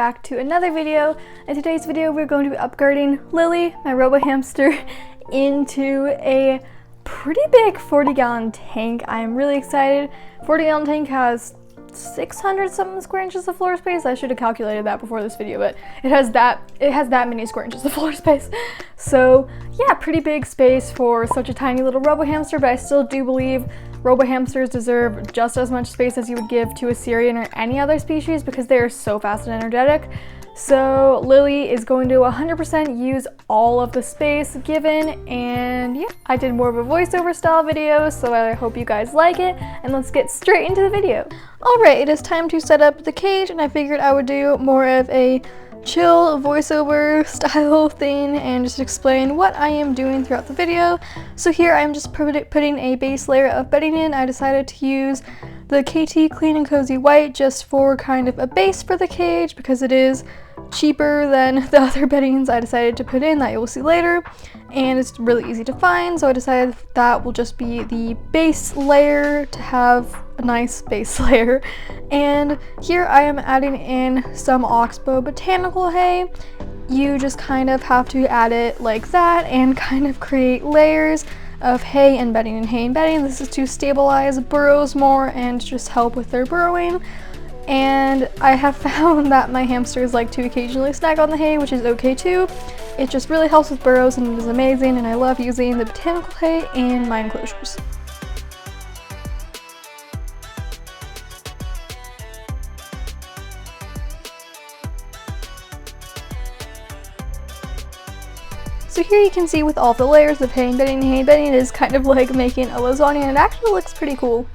back to another video. In today's video, we're going to be upgrading Lily, my robo hamster, into a pretty big 40-gallon tank. I am really excited. 40-gallon tank has 600 something square inches of floor space. I should have calculated that before this video, but it has that many square inches of floor space. So yeah, pretty big space for such a tiny little robo hamster, but I still do believe robo hamsters deserve just as much space as you would give to a Syrian or any other species because they are so fast and energetic. So Lily is going to 100% use all of the space given, and yeah, I did more of a voiceover style video, so I hope you guys like it, and let's get straight into the video. Alright, it is time to set up the cage, and I figured I would do more of a chill voiceover style thing and just explain what I am doing throughout the video. So here I'm just putting a base layer of bedding in. I decided to use the KT Clean and Cozy White just for kind of a base for the cage because it is cheaper than the other beddings I decided to put in that you will see later, and it's really easy to find, so I decided that will just be the base layer to have a nice base layer. And here I am adding in some Oxbow botanical hay. You just kind of have to add it like that and kind of create layers of hay and bedding and hay and bedding. This is to stabilize burrows more and just help with their burrowing. And I have found that my hamsters like to occasionally snack on the hay, which is okay too. It just really helps with burrows and it is amazing, and I love using the botanical hay in my enclosures. So here you can see with all the layers of hay and bedding, it is kind of like making a lasagna, and it actually looks pretty cool.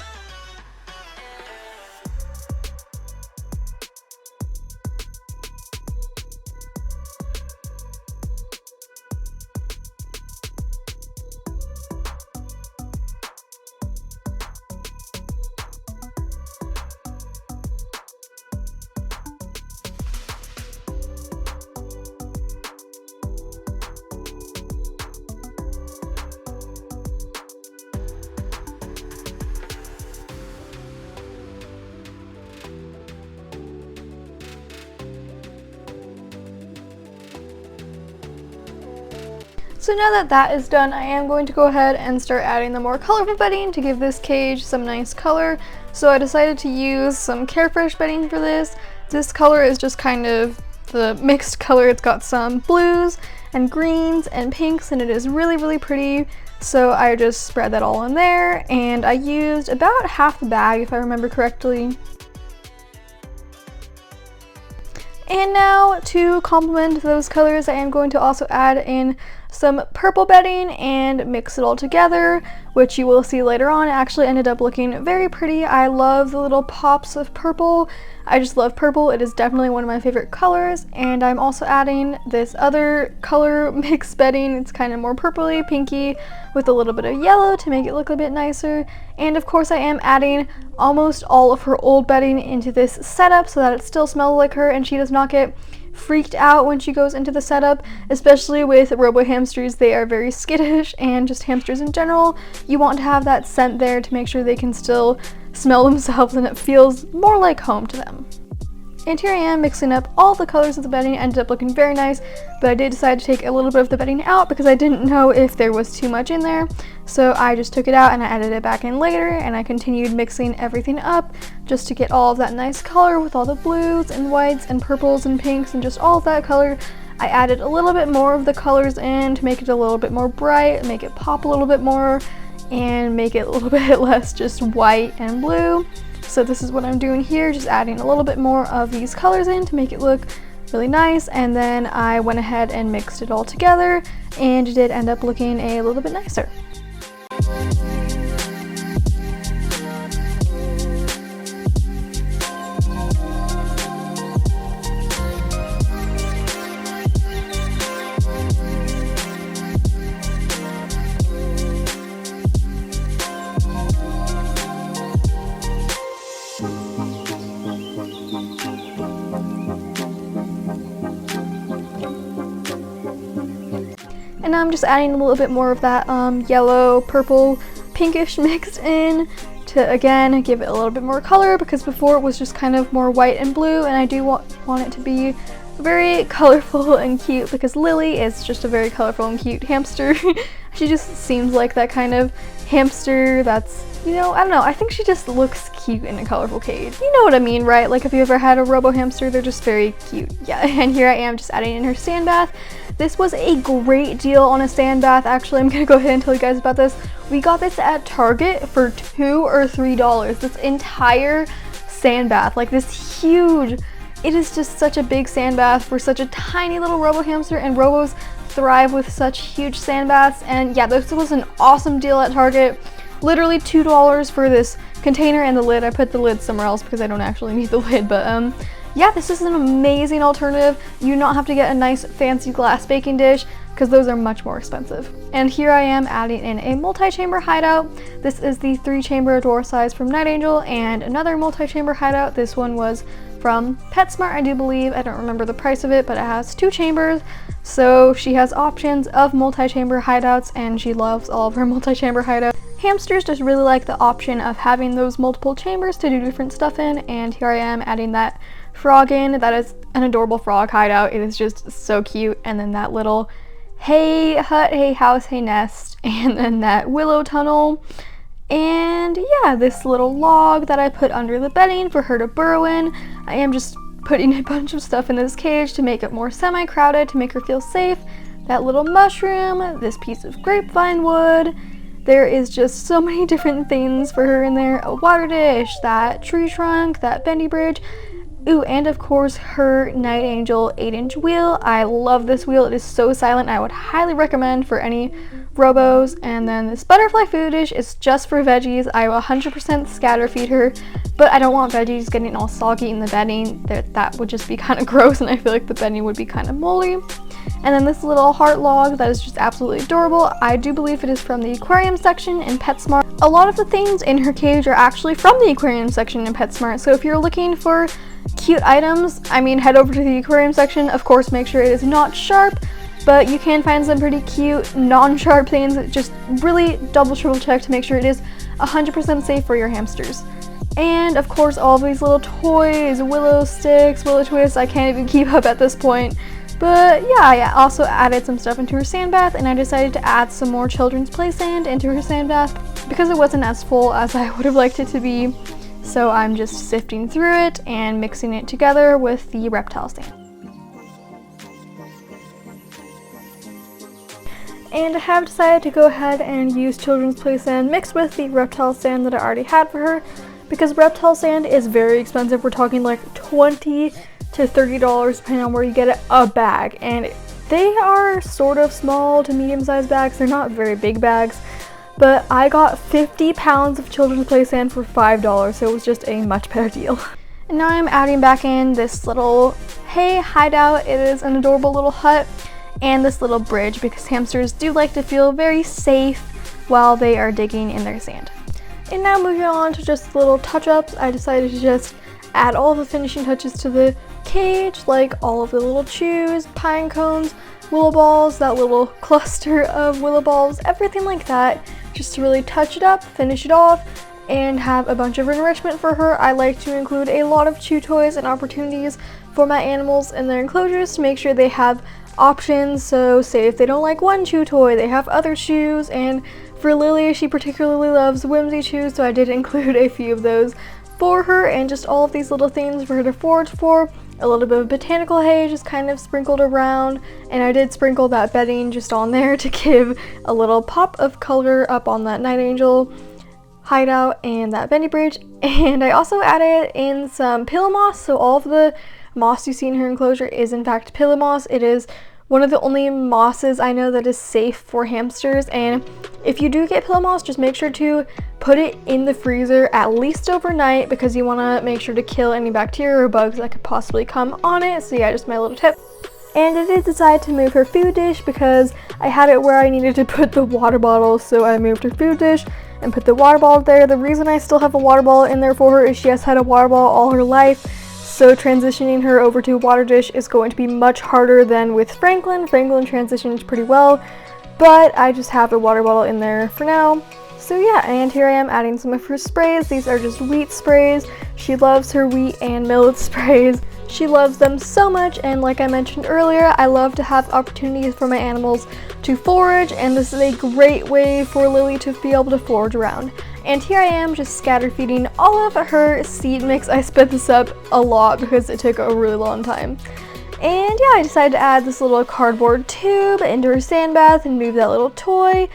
So now that that is done, I am going to go ahead and start adding the more colorful bedding to give this cage some nice color. So I decided to use some Carefresh bedding for this. This color is just kind of the mixed color. It's got some blues and greens and pinks, and it is really, really pretty. So I just spread that all in there, and I used about half the bag if I remember correctly. And now to complement those colors, I am going to also add in some purple bedding and mix it all together, which you will see later on. It actually ended up looking very pretty. I love the little pops of purple. I just love purple. It is definitely one of my favorite colors. And I'm also adding this other color mix bedding. It's kind of more purpley, pinky, with a little bit of yellow to make it look a bit nicer. And of course I am adding almost all of her old bedding into this setup so that it still smells like her and she does not get freaked out when she goes into the setup, especially with robo hamsters. They are very skittish, and just hamsters in general. You want to have that scent there to make sure they can still smell themselves and it feels more like home to them. And here I am mixing up all the colors of the bedding. It ended up looking very nice, but I did decide to take a little bit of the bedding out because I didn't know if there was too much in there. So I just took it out and I added it back in later, and I continued mixing everything up just to get all of that nice color with all the blues and whites and purples and pinks and just all of that color. I added a little bit more of the colors in to make it a little bit more bright, make it pop a little bit more, and make it a little bit less just white and blue. So this is what I'm doing here, just adding a little bit more of these colors in to make it look really nice, and then I went ahead and mixed it all together, and it did end up looking a little bit nicer. And now I'm just adding a little bit more of that yellow, purple, pinkish mixed in to, again, give it a little bit more color, because before it was just kind of more white and blue, and I do want it to be very colorful and cute, because Lily is just a very colorful and cute hamster. She just seems like that kind of hamster that's, you know, I don't know, I think she just looks cute in a colorful cage. You know what I mean, right? Like if you ever had a robo hamster, they're just very cute. Yeah, and here I am just adding in her sand bath. This was a great deal on a sand bath. Actually, I'm gonna go ahead and tell you guys about this. We got this at Target for $2 or $3. This entire sand bath, like this huge, it is just such a big sand bath for such a tiny little robo hamster, and robos thrive with such huge sand baths. And yeah, this was an awesome deal at Target. Literally $2 for this container and the lid. I put the lid somewhere else because I don't actually need the lid, but yeah, this is an amazing alternative. You do not have to get a nice fancy glass baking dish, because those are much more expensive. And here I am adding in a multi-chamber hideout. This is the 3-chamber door size from Night Angel, and another multi-chamber hideout. This one was from PetSmart, I do believe. I don't remember the price of it, but it has 2 chambers. So she has options of multi-chamber hideouts, and she loves all of her multi-chamber hideouts. Hamsters just really like the option of having those multiple chambers to do different stuff in, and here I am adding that frog in. That is an adorable frog hideout. It is just so cute. And then that little hay hut, hay house, hay nest, and then that willow tunnel. And yeah, this little log that I put under the bedding for her to burrow in. I am just putting a bunch of stuff in this cage to make it more semi-crowded, to make her feel safe. That little mushroom, this piece of grapevine wood. There is just so many different things for her in there. A water dish, that tree trunk, that bendy bridge. Ooh, and of course her Night Angel 8-inch wheel. I love this wheel. It is so silent. I would highly recommend for any robos. And then this butterfly food dish is just for veggies. I will 100% scatter feed her, but I don't want veggies getting all soggy in the bedding. That would just be kind of gross, and I feel like the bedding would be kind of moldy. And then this little heart log that is just absolutely adorable. I do believe it is from the aquarium section in PetSmart. A lot of the things in her cage are actually from the aquarium section in PetSmart. So if you're looking for cute items, I mean, head over to the aquarium section. Of course, make sure it is not sharp, but you can find some pretty cute non-sharp things. Just really double triple check to make sure it is 100% safe for your hamsters. And of course, all of these little toys, willow sticks, willow twists, I can't even keep up at this point. But yeah, I also added some stuff into her sand bath, and I decided to add some more children's play sand into her sand bath because it wasn't as full as I would have liked it to be. So I'm just sifting through it and mixing it together with the reptile sand. And I have decided to go ahead and use children's play sand mixed with the reptile sand that I already had for her, because reptile sand is very expensive. We're talking like $20 to $30 depending on where you get it, a bag, and they are sort of small to medium-sized bags. They're not very big bags, but I got 50 pounds of children's play sand for $5, so it was just a much better deal. And now I'm adding back in this little hay hideout. It is an adorable little hut, and this little bridge, because hamsters do like to feel very safe while they are digging in their sand. And now moving on to just little touch-ups, I decided to just add all the finishing touches to the cage, like all of the little chews, pine cones, willow balls, that little cluster of willow balls, everything like that, just to really touch it up, finish it off, and have a bunch of enrichment for her. I like to include a lot of chew toys and opportunities for my animals in their enclosures to make sure they have options. So say if they don't like one chew toy, they have other chews. And for Lily, she particularly loves whimsy chews, so I did include a few of those for her, and just all of these little things for her to forage for. A little bit of botanical hay just kind of sprinkled around, and I did sprinkle that bedding just on there to give a little pop of color up on that Night Angel hideout and that bendy bridge. And I also added in some pillow moss, so all of the moss you see in her enclosure is in fact pillow moss. It is one of the only mosses I know that is safe for hamsters, and if you do get pillow moss, just make sure to put it in the freezer at least overnight, because you want to make sure to kill any bacteria or bugs that could possibly come on it. So yeah, just my little tip. And I did decide to move her food dish because I had it where I needed to put the water bottle, so I moved her food dish and put the water bottle there. The reason I still have a water bottle in there for her is she has had a water bottle all her life, so transitioning her over to a water dish is going to be much harder than with Franklin. Franklin transitions pretty well, but I just have the water bottle in there for now. So yeah, and here I am adding some of her sprays. These are just wheat sprays. She loves her wheat and millet sprays. She loves them so much, and like I mentioned earlier, I love to have opportunities for my animals to forage, and this is a great way for Lily to be able to forage around. And here I am just scatter feeding all of her seed mix. I sped this up a lot because it took a really long time. And yeah, I decided to add this little cardboard tube into her sand bath and move that little toy.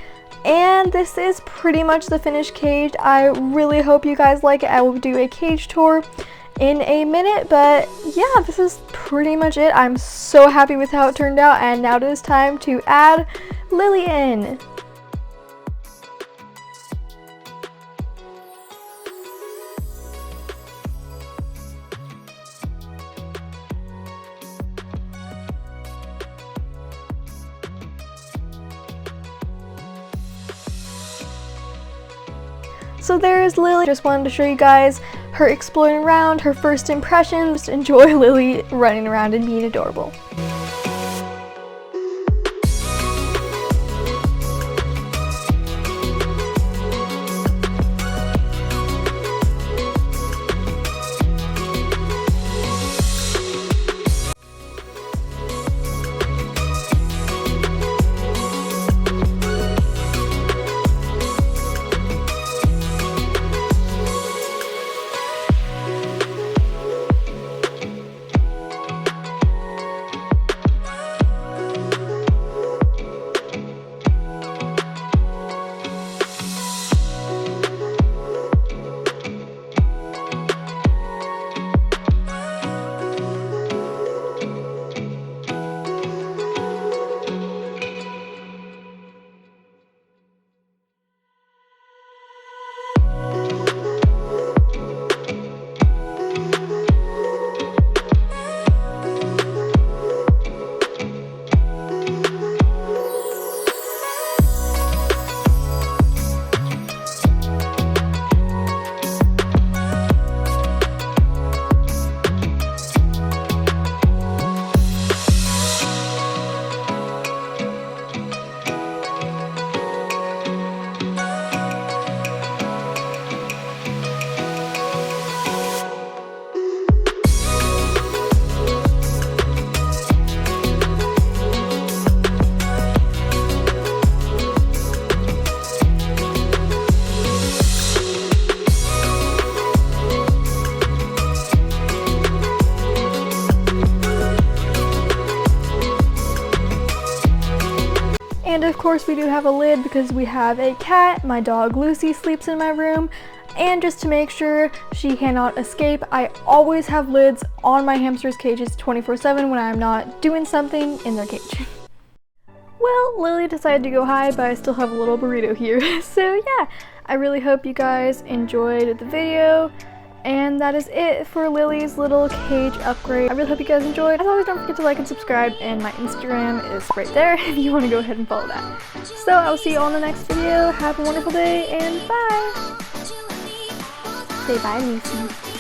And this is pretty much the finished cage. I really hope you guys like it. I will do a cage tour in a minute, but yeah, this is pretty much it. I'm so happy with how it turned out, and now it is time to add Lily in. So there's Lily. Just wanted to show you guys her exploring around, her first impressions. Just enjoy Lily running around and being adorable. And of course we do have a lid because we have a cat. My dog Lucy sleeps in my room, and just to make sure she cannot escape, I always have lids on my hamsters' cages 24/7 when I'm not doing something in their cage. Well, Lily decided to go hide, but I still have a little burrito here. So yeah, I really hope you guys enjoyed the video. And that is it for Lily's little cage upgrade. I really hope you guys enjoyed. As always, don't forget to like and subscribe, and my Instagram is right there if you want to go ahead and follow that. So I will see you all in the next video. Have a wonderful day, and bye! Say bye, Lucy.